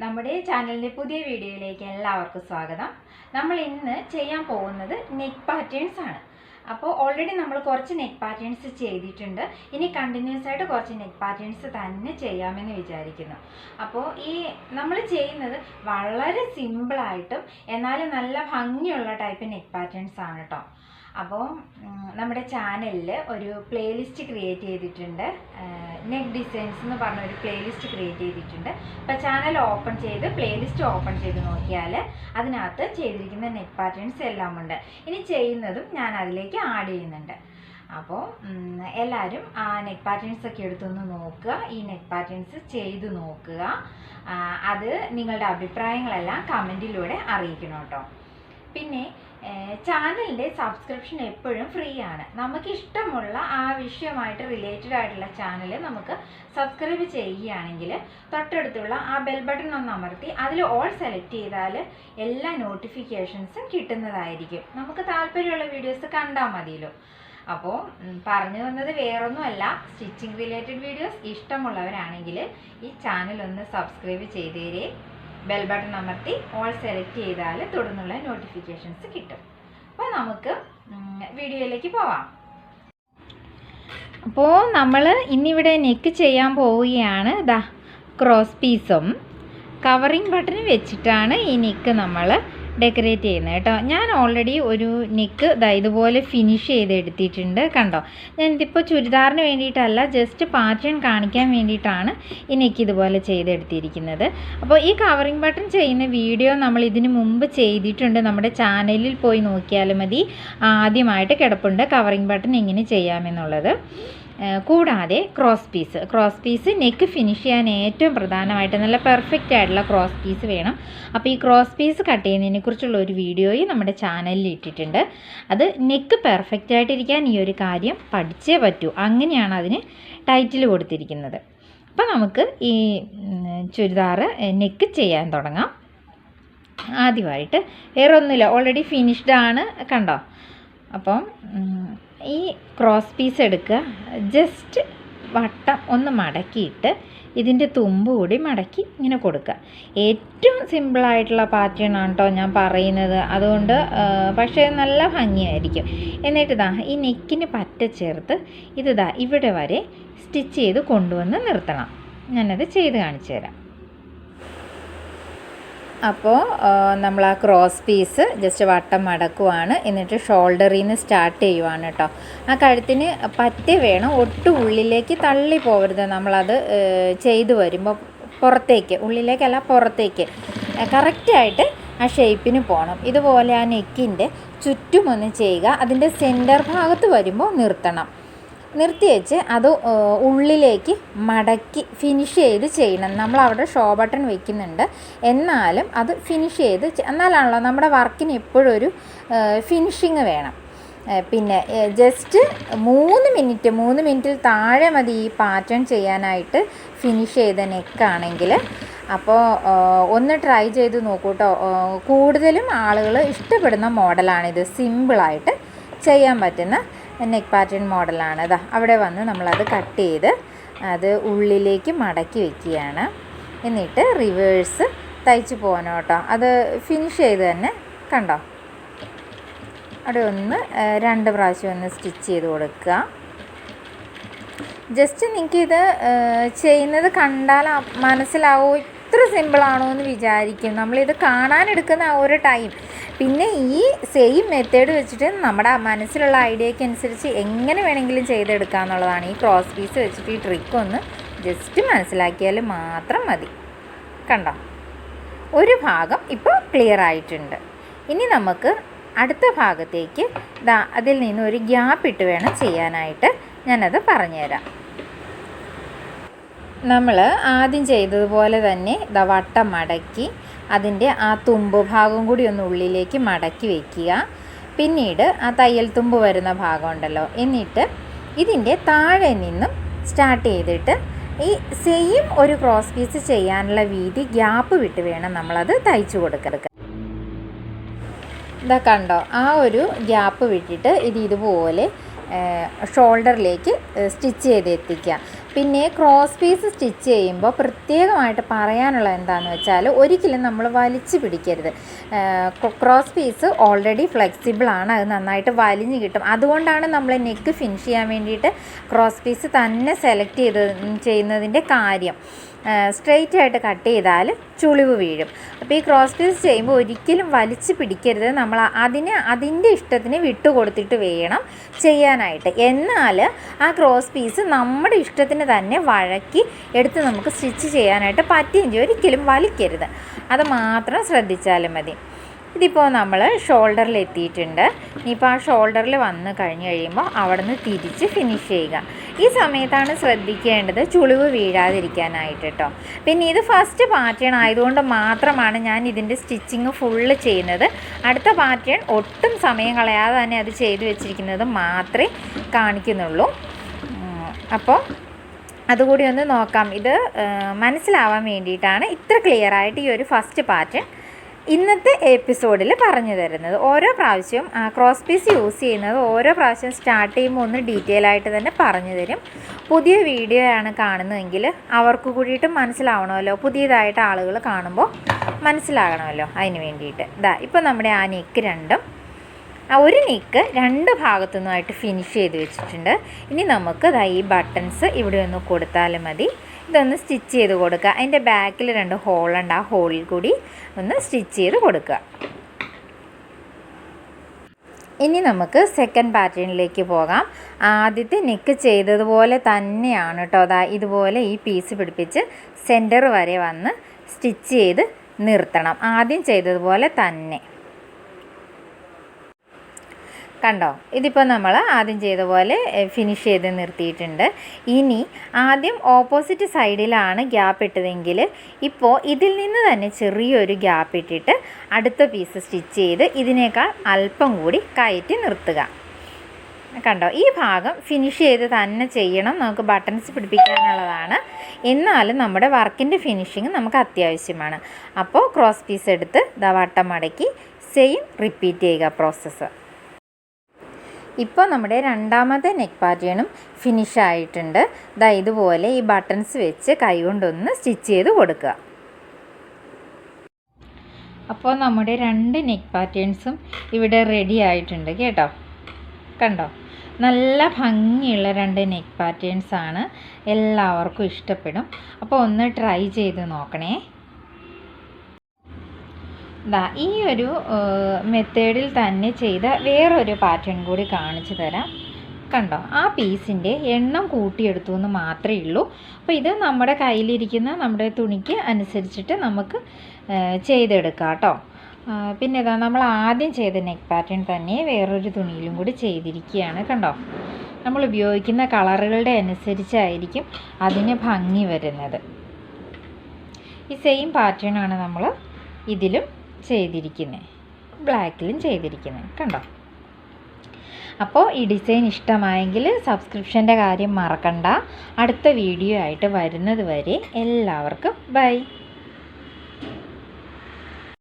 നമ്മുടെ ചാനലിൻ്റെ പുതിയ വീഡിയോയിലേക്ക് എല്ലാവർക്കും സ്വാഗതം. നമ്മൾ ഇന്ന് ചെയ്യാൻ പോകുന്നത് നെക്ക് പാറ്റേൺസ് ആണ്. അപ്പോൾ ഓൾറെഡി നമ്മൾ കുറച്ച് നെക്ക് പാറ്റേൺസ് ചെയ്തിട്ടുണ്ട്. ഇനി കണ്ടിന്യൂസ് ആയിട്ട് കുറച്ച് നെക്ക് പാറ്റേൺസ് തന്നെ ചെയ്യാമെന്ന് വിചാരിക്കുന്നു. അപ്പോൾ ഈ നമ്മൾ ചെയ്യുന്നത് വളരെ സിമ്പിളായിട്ടും എന്നാലും നല്ല ഭംഗിയുള്ള ടൈപ്പ് നെക്ക് പാറ്റേൺസ് ആണ് കേട്ടോ. അപ്പോൾ നമ്മുടെ ചാനലിൽ ഒരു പ്ലേലിസ്റ്റ് ക്രിയേറ്റ് ചെയ്തിട്ടുണ്ട്. നെക്ക് ഡിസൈൻസ് എന്ന് പറഞ്ഞ ഒരു പ്ലേലിസ്റ്റ് ക്രിയേറ്റ് ചെയ്തിട്ടുണ്ട്. അപ്പോൾ ചാനൽ ഓപ്പൺ ചെയ്ത് പ്ലേലിസ്റ്റ് ഓപ്പൺ ചെയ്ത് നോക്കിയാൽ അതിനകത്ത് ചെയ്തിരിക്കുന്ന നെക്ക് പാറ്റേൺസ് എല്ലാം ഉണ്ട്. ഇനി ചെയ്യുന്നതും ഞാൻ അതിലേക്ക് ആഡ് ചെയ്യുന്നുണ്ട്. അപ്പോൾ എല്ലാവരും ആ നെക്ക് പാറ്റേൺസ് ഒക്കെ എടുത്തൊന്ന് നോക്കുക. ഈ നെക്ക് പാറ്റേൺസ് ചെയ്ത് നോക്കുക. അത് നിങ്ങളുടെ അഭിപ്രായങ്ങളെല്ലാം കമൻറ്റിലൂടെ അറിയിക്കണം കേട്ടോ. പിന്നെ ചാനലിൻ്റെ സബ്സ്ക്രിപ്ഷൻ എപ്പോഴും ഫ്രീ ആണ്. നമുക്ക് ഇഷ്ടമുള്ള ആ വിഷയമായിട്ട് റിലേറ്റഡ് ആയിട്ടുള്ള ചാനൽ നമുക്ക് സബ്സ്ക്രൈബ് ചെയ്യുകയാണെങ്കിൽ തൊട്ടടുത്തുള്ള ആ ബെൽ ബട്ടൺ ഒന്ന് അമർത്തി അതിൽ ഓൾ സെലക്ട് ചെയ്താൽ എല്ലാ നോട്ടിഫിക്കേഷൻസും കിട്ടുന്നതായിരിക്കും. നമുക്ക് താല്പര്യമുള്ള വീഡിയോസ് കണ്ടാൽ മതിയല്ലോ. അപ്പോൾ പറഞ്ഞു വന്നത് വേറൊന്നുമല്ല, സ്റ്റിച്ചിങ് റിലേറ്റഡ് വീഡിയോസ് ഇഷ്ടമുള്ളവരാണെങ്കിൽ ഈ ചാനൽ ഒന്ന് സബ്സ്ക്രൈബ് ചെയ്തേരേ. ബെൽ ബട്ടൺ അമർത്തി ഓൾ സെലക്ട് ചെയ്താൽ തുടർന്നുള്ള നോട്ടിഫിക്കേഷൻസ് കിട്ടും. അപ്പോൾ നമുക്ക് വീഡിയോയിലേക്ക് പോവാം. അപ്പോൾ നമ്മൾ ഇന്നിവിടെ നെക്ക് ചെയ്യാൻ പോവുകയാണ്. ദാ ക്രോസ് പീസും കവറിങ് ബട്ടൺ വെച്ചിട്ടാണ് ഈ നെക്ക് നമ്മൾ ഡെക്കറേറ്റ് ചെയ്യുന്നത് കേട്ടോ. ഞാൻ ഓൾറെഡി ഒരു നെക്ക് ഇതുപോലെ ഫിനിഷ് ചെയ്തെടുത്തിട്ടുണ്ട്. കണ്ടോ, ഞാനിതിപ്പോൾ ചുരിദാറിന് വേണ്ടിയിട്ടല്ല, ജസ്റ്റ് പാറ്റേൺ കാണിക്കാൻ വേണ്ടിയിട്ടാണ് ഈ നെക്ക് ഇതുപോലെ ചെയ്തെടുത്തിരിക്കുന്നത്. അപ്പോൾ ഈ കവറിങ് ബട്ടൺ ചെയ്യുന്ന വീഡിയോ നമ്മൾ ഇതിന് മുമ്പ് ചെയ്തിട്ടുണ്ട്. നമ്മുടെ ചാനലിൽ പോയി നോക്കിയാൽ മതി. ആദ്യമായിട്ട് കിടപ്പുണ്ട് കവറിങ് ബട്ടൺ എങ്ങനെ ചെയ്യാമെന്നുള്ളത്. കൂടാതെ ക്രോസ് പീസ് നെക്ക് ഫിനിഷ് ചെയ്യാൻ ഏറ്റവും പ്രധാനമായിട്ട് നല്ല പെർഫെക്റ്റ് ആയിട്ടുള്ള ക്രോസ് പീസ് വേണം. അപ്പോൾ ഈ ക്രോസ് പീസ് കട്ട് ചെയ്യുന്നതിനെ കുറിച്ചുള്ള ഒരു വീഡിയോയും നമ്മുടെ ചാനലിൽ ഇട്ടിട്ടുണ്ട്. അത് നെക്ക് പെർഫെക്റ്റ് ആയിട്ടിരിക്കാൻ ഈ ഒരു കാര്യം പഠിച്ചേ പറ്റൂ. അങ്ങനെയാണ് അതിന് ടൈറ്റിൽ കൊടുത്തിരിക്കുന്നത്. അപ്പോൾ നമുക്ക് ഈ ചുരിദാർ നെക്ക് ചെയ്യാൻ തുടങ്ങാം. ആദ്യമായിട്ട് വേറെ ഒന്നുമില്ല, ഓൾറെഡി ഫിനിഷ്ഡ് ആണ്. കണ്ടോ, അപ്പം ഈ ക്രോസ് പീസ് എടുക്കുക. ജസ്റ്റ് വട്ടം ഒന്ന് മടക്കിയിട്ട് ഇതിൻ്റെ തുമ്പ് കൂടി മടക്കി ഇങ്ങനെ കൊടുക്കുക. ഏറ്റവും സിമ്പിളായിട്ടുള്ള പാറ്റേൺ ആണ് കേട്ടോ ഞാൻ പറയുന്നത്. അതുകൊണ്ട് പക്ഷേ നല്ല ഭംഗിയായിരിക്കും. എന്നിട്ട് ഈ നെക്കിന് പറ്റ ചേർത്ത് ഇവിടെ വരെ സ്റ്റിച്ച് ചെയ്ത് കൊണ്ടുവന്ന് നിർത്തണം. ഞാനത് ചെയ്ത് കാണിച്ചു തരാം. അപ്പോൾ നമ്മൾ ആ ക്രോസ് പീസ് ജസ്റ്റ് വട്ടം മടക്കുവാണ്. എന്നിട്ട് ഷോൾഡറിൽ നിന്ന് സ്റ്റാർട്ട് ചെയ്യുവാണ് കേട്ടോ. ആ കഴുത്തിന് പറ്റേ വേണം, ഒട്ടും ഉള്ളിലേക്ക് തള്ളി പോകരുത്. നമ്മളത് ചെയ്ത് വരുമ്പോൾ പുറത്തേക്ക്, ഉള്ളിലേക്കല്ല പുറത്തേക്ക് കറക്റ്റായിട്ട് ആ ഷേപ്പിന് പോകണം. ഇതുപോലെ ആ നെക്കിൻ്റെ ചുറ്റുമൊന്ന് ചെയ്യുക. അതിൻ്റെ സെൻറ്റർ ഭാഗത്ത് വരുമ്പോൾ നിർത്തി വെച്ച് അത് ഉള്ളിലേക്ക് മടക്കി ഫിനിഷ് ചെയ്ത് ചെയ്യണം. നമ്മളവിടെ ഷോ ബട്ടൺ വയ്ക്കുന്നുണ്ട്, എന്നാലും അത് ഫിനിഷ് ചെയ്ത് എന്നാലാണല്ലോ നമ്മുടെ വർക്കിന് എപ്പോഴും ഒരു ഫിനിഷിങ് വേണം. പിന്നെ ജസ്റ്റ് 3 മിനിറ്റിൽ താഴെ മതി ഈ പാറ്റേൺ ചെയ്യാനായിട്ട് ഫിനിഷ് ചെയ്ത നെക്കാണെങ്കിൽ. അപ്പോൾ ഒന്ന് ട്രൈ ചെയ്ത് നോക്കൂ കേട്ടോ. കൂടുതലും ആളുകൾ ഇഷ്ടപ്പെടുന്ന മോഡലാണിത്. സിമ്പിളായിട്ട് ചെയ്യാൻ പറ്റുന്ന നെക്ക് പാറ്റേൺ മോഡലാണ്. അവിടെ വന്ന് നമ്മളത് കട്ട് ചെയ്ത് അത് ഉള്ളിലേക്ക് മടക്കി വയ്ക്കുകയാണ്. എന്നിട്ട് റിവേഴ്സ് തയ്ച്ച് പോകണം കേട്ടോ. അത് ഫിനിഷ് ചെയ്ത് തന്നെ കണ്ടോ, അവിടെ ഒന്ന് 2 പ്രാവശ്യം ഒന്ന് സ്റ്റിച്ച് ചെയ്ത് കൊടുക്കുക. ജസ്റ്റ് നിങ്ങൾക്കിത് ചെയ്യുന്നത് കണ്ടാൽ മനസ്സിലാവും ഇത്ര സിമ്പിളാണോ എന്ന് വിചാരിക്കും. നമ്മളിത് കാണാനെടുക്കുന്ന ആ ഒരു ടൈം. പിന്നെ ഈ സെയിം മെത്തേഡ് വെച്ചിട്ട് നമ്മുടെ മനസ്സിലുള്ള ഐഡിയയ്ക്ക് അനുസരിച്ച് എങ്ങനെ വേണമെങ്കിലും ചെയ്തെടുക്കുക എന്നുള്ളതാണ്. ഈ ക്രോസ് പീസ് വെച്ചിട്ട് ഈ ട്രിക്ക് ഒന്ന് ജസ്റ്റ് മനസ്സിലാക്കിയാൽ മാത്രം മതി. കണ്ടോ, ഒരു ഭാഗം ഇപ്പോൾ ക്ലിയർ ആയിട്ടുണ്ട്. ഇനി നമുക്ക് അടുത്ത ഭാഗത്തേക്ക് അതിൽ നിന്ന് ഒരു ഗ്യാപ്പ് ഇട്ട് വേണം ചെയ്യാനായിട്ട്. ഞാനത് പറഞ്ഞുതരാം. നമ്മൾ ആദ്യം ചെയ്തതുപോലെ തന്നെ വട്ടം മടക്കി അതിൻ്റെ ആ തുമ്പ് ഭാഗം കൂടി ഒന്ന് ഉള്ളിലേക്ക് മടക്കി വയ്ക്കുക. പിന്നീട് ആ തയ്യൽ തുമ്പ് വരുന്ന ഭാഗം ഉണ്ടല്ലോ, എന്നിട്ട് ഇതിൻ്റെ താഴെ നിന്നും സ്റ്റാർട്ട് ചെയ്തിട്ട് ഈ സെയിം ഒരു ക്രോസ് പീസ് ചെയ്യാനുള്ള വീതി ഗ്യാപ്പ് വിട്ട് വേണം നമ്മളത് തയ്ച്ചു കൊടുക്കുക. കണ്ടോ, ആ ഒരു ഗ്യാപ്പ് വിട്ടിട്ട് ഇതുപോലെ ഷോൾഡറിലേക്ക് സ്റ്റിച്ച് ചെയ്ത് എത്തിക്കുക. പിന്നെ ക്രോസ് പീസ് സ്റ്റിച്ച് ചെയ്യുമ്പോൾ പ്രത്യേകമായിട്ട് പറയാനുള്ളത് എന്താണെന്ന് വെച്ചാൽ ഒരിക്കലും നമ്മൾ വലിച്ചു പിടിക്കരുത്. ക്രോസ് പീസ് ഓൾറെഡി ഫ്ലെക്സിബിളാണ്, അത് നന്നായിട്ട് വലിഞ്ഞ് കിട്ടും. അതുകൊണ്ടാണ് നമ്മൾ നെക്ക് ഫിനിഷ് ചെയ്യാൻ വേണ്ടിയിട്ട് ക്രോസ് പീസ് തന്നെ സെലക്ട് ചെയ്യുന്നതിൻ്റെ കാര്യം. സ്ട്രെയിറ്റ് ആയിട്ട് കട്ട് ചെയ്താൽ ചുളിവ് വീഴും. അപ്പോൾ ഈ ക്രോസ് പീസ് ചെയ്യുമ്പോൾ ഒരിക്കലും വലിച്ചു പിടിക്കരുത്. നമ്മൾ അതിൻ്റെ ഇഷ്ടത്തിന് വിട്ടുകൊടുത്തിട്ട് വേണം ചെയ്യാനായിട്ട്. എന്നാൽ ആ ക്രോസ് പീസ് നമ്മുടെ ഇഷ്ടത്തിന് തന്നെ വഴക്കി എടുത്ത് നമുക്ക് സ്റ്റിച്ച് ചെയ്യാനായിട്ട് പറ്റുകയും ചെയ്യും. ഒരിക്കലും വലിക്കരുത്, അത് മാത്രം ശ്രദ്ധിച്ചാലും മതി. ഇതിപ്പോൾ നമ്മൾ ഷോൾഡറിൽ എത്തിയിട്ടുണ്ട്. ഇനിയിപ്പോൾ ആ ഷോൾഡറിൽ വന്ന് കഴിഞ്ഞ് കഴിയുമ്പോൾ അവിടെ നിന്ന് തിരിച്ച് ഫിനിഷ് ചെയ്യുക. ഈ സമയത്താണ് ശ്രദ്ധിക്കേണ്ടത് ചുളിവ് വീഴാതിരിക്കാനായിട്ട് കേട്ടോ. പിന്നെ ഇത് ഫസ്റ്റ് പാറ്റേൺ ആയതുകൊണ്ട് മാത്രമാണ് ഞാൻ ഇതിൻ്റെ സ്റ്റിച്ചിങ് ഫുള്ള് ചെയ്യുന്നത്. അടുത്ത പാറ്റേൺ ഒട്ടും സമയം കളയാതെ തന്നെ അത് ചെയ്ത് വെച്ചിരിക്കുന്നത് മാത്രമേ കാണിക്കുന്നുള്ളൂ. അപ്പോൾ അതുകൂടി ഒന്ന് നോക്കാം. ഇത് മനസ്സിലാവാൻ വേണ്ടിയിട്ടാണ് ഇത്ര ക്ലിയറായിട്ട് ഈ ഒരു ഫസ്റ്റ് പാറ്റേൺ ഇന്നത്തെ എപ്പിസോഡിൽ പറഞ്ഞു തരുന്നത്. ഓരോ പ്രാവശ്യവും ക്രോസ് പീസ് യൂസ് ചെയ്യുന്നത് ഓരോ പ്രാവശ്യം സ്റ്റാർട്ട് ചെയ്യുമ്പോൾ ഒന്ന് ഡീറ്റെയിൽ ആയിട്ട് തന്നെ പറഞ്ഞു തരും. പുതിയ വീഡിയോ ആണ് കാണുന്നതെങ്കിൽ അവർക്ക് കൂടിയിട്ട് മനസ്സിലാവണമല്ലോ, പുതിയതായിട്ട് ആളുകൾ കാണുമ്പോൾ മനസ്സിലാകണമല്ലോ, അതിന് വേണ്ടിയിട്ട്. ഇപ്പോൾ നമ്മുടെ ആ നെക്ക് രണ്ടും ഒരു നെക്ക് രണ്ട് ഭാഗത്തു നിന്നുമായിട്ട് ഫിനിഷ് ചെയ്ത് വെച്ചിട്ടുണ്ട്. ഇനി നമുക്ക് ഈ ബട്ടൺസ് ഇവിടെ ഒന്ന് കൊടുത്താലും മതി. ഇതൊന്ന് സ്റ്റിച്ച് ചെയ്ത് കൊടുക്കുക. അതിൻ്റെ ബാക്കിൽ 2 ഹോളുണ്ട്, ആ ഹോളിൽ കൂടി ഒന്ന് സ്റ്റിച്ച് ചെയ്ത് കൊടുക്കുക. ഇനി നമുക്ക് സെക്കൻഡ് പാറ്റേണിലേക്ക് പോകാം. ആദ്യത്തെ നെക്ക് ചെയ്തതുപോലെ തന്നെയാണ് കേട്ടോ. ഇതുപോലെ ഈ പീസ് പിടിപ്പിച്ച് സെൻറ്റർ വരെ വന്ന് സ്റ്റിച്ച് ചെയ്ത് നിർത്തണം. ആദ്യം ചെയ്തതുപോലെ തന്നെ കണ്ടോ. ഇതിപ്പോൾ നമ്മൾ ആദ്യം ചെയ്ത പോലെ ഫിനിഷ് ചെയ്ത് നിർത്തിയിട്ടുണ്ട്. ഇനി ആദ്യം ഓപ്പോസിറ്റ് സൈഡിലാണ് ഗ്യാപ്പ് ഇട്ടതെങ്കിൽ ഇപ്പോൾ ഇതിൽ നിന്ന് തന്നെ ചെറിയൊരു ഗ്യാപ്പ് ഇട്ടിട്ട് അടുത്ത പീസ് സ്റ്റിച്ച് ചെയ്ത് ഇതിനേക്കാൾ അല്പം കൂടി കയറ്റി നിർത്തുക. കണ്ടോ, ഈ ഭാഗം ഫിനിഷ് ചെയ്ത് തന്നെ ചെയ്യണം. നമുക്ക് ബട്ടൺസ് പിടിപ്പിക്കാനുള്ളതാണ്. എന്നാലും നമ്മുടെ വർക്കിൻ്റെ ഫിനിഷിങ് നമുക്ക് അത്യാവശ്യമാണ്. അപ്പോൾ ക്രോസ് പീസ് എടുത്ത് വട്ടം മടക്കി സെയിം റിപ്പീറ്റ് ചെയ്യുക പ്രോസസ്സ്. ഇപ്പോൾ നമ്മുടെ രണ്ടാമത്തെ നെക്ക് പാറ്റേണും ഫിനിഷ് ആയിട്ടുണ്ട്. ഇതുപോലെ ഈ ബട്ടൺസ് വെച്ച് കൈകൊണ്ടൊന്ന് സ്റ്റിച്ച് ചെയ്ത് കൊടുക്കുക. അപ്പോൾ നമ്മുടെ 2 നെക്ക് പാറ്റേൺസും ഇവിടെ റെഡി ആയിട്ടുണ്ട് കേട്ടോ. കണ്ടോ, നല്ല ഭംഗിയുള്ള 2 നെക്ക് പാറ്റേൺസാണ്. എല്ലാവർക്കും ഇഷ്ടപ്പെടും. അപ്പോൾ ഒന്ന് ട്രൈ ചെയ്ത് നോക്കണേ. ഈ ഒരു മെത്തേഡിൽ തന്നെ ചെയ്ത വേറൊരു പാറ്റേൺ കൂടി കാണിച്ചു തരാം. കണ്ടോ, ആ പീസിൻ്റെ എണ്ണം കൂട്ടിയെടുത്തു എന്ന് മാത്രമേ ഉള്ളൂ. അപ്പോൾ ഇത് നമ്മുടെ കയ്യിലിരിക്കുന്ന നമ്മുടെ തുണിക്ക് അനുസരിച്ചിട്ട് നമുക്ക് ചെയ്തെടുക്കാം കേട്ടോ. പിന്നെ നമ്മൾ ആദ്യം ചെയ്ത നെക്ക് പാറ്റേൺ തന്നെ വേറൊരു തുണിയിലും കൂടി ചെയ്തിരിക്കുകയാണ്. കണ്ടോ, നമ്മൾ ഉപയോഗിക്കുന്ന കളറുകളുടെ അനുസരിച്ചായിരിക്കും അതിന് ഭംഗി വരുന്നത്. ഈ സെയിം പാറ്റേൺ ആണ് നമ്മൾ ഇതിലും ചെയ്തിരിക്കുന്നത്, ബ്ലാക്കിലും ചെയ്തിരിക്കുന്നത്. കണ്ടോ. അപ്പോൾ ഈ ഡിസൈൻ ഇഷ്ടമായെങ്കിൽ സബ്സ്ക്രിപ്ഷൻ്റെ കാര്യം മറക്കണ്ട. അടുത്ത വീഡിയോ ആയിട്ട് വരുന്നത് വരെ എല്ലാവർക്കും ബൈ.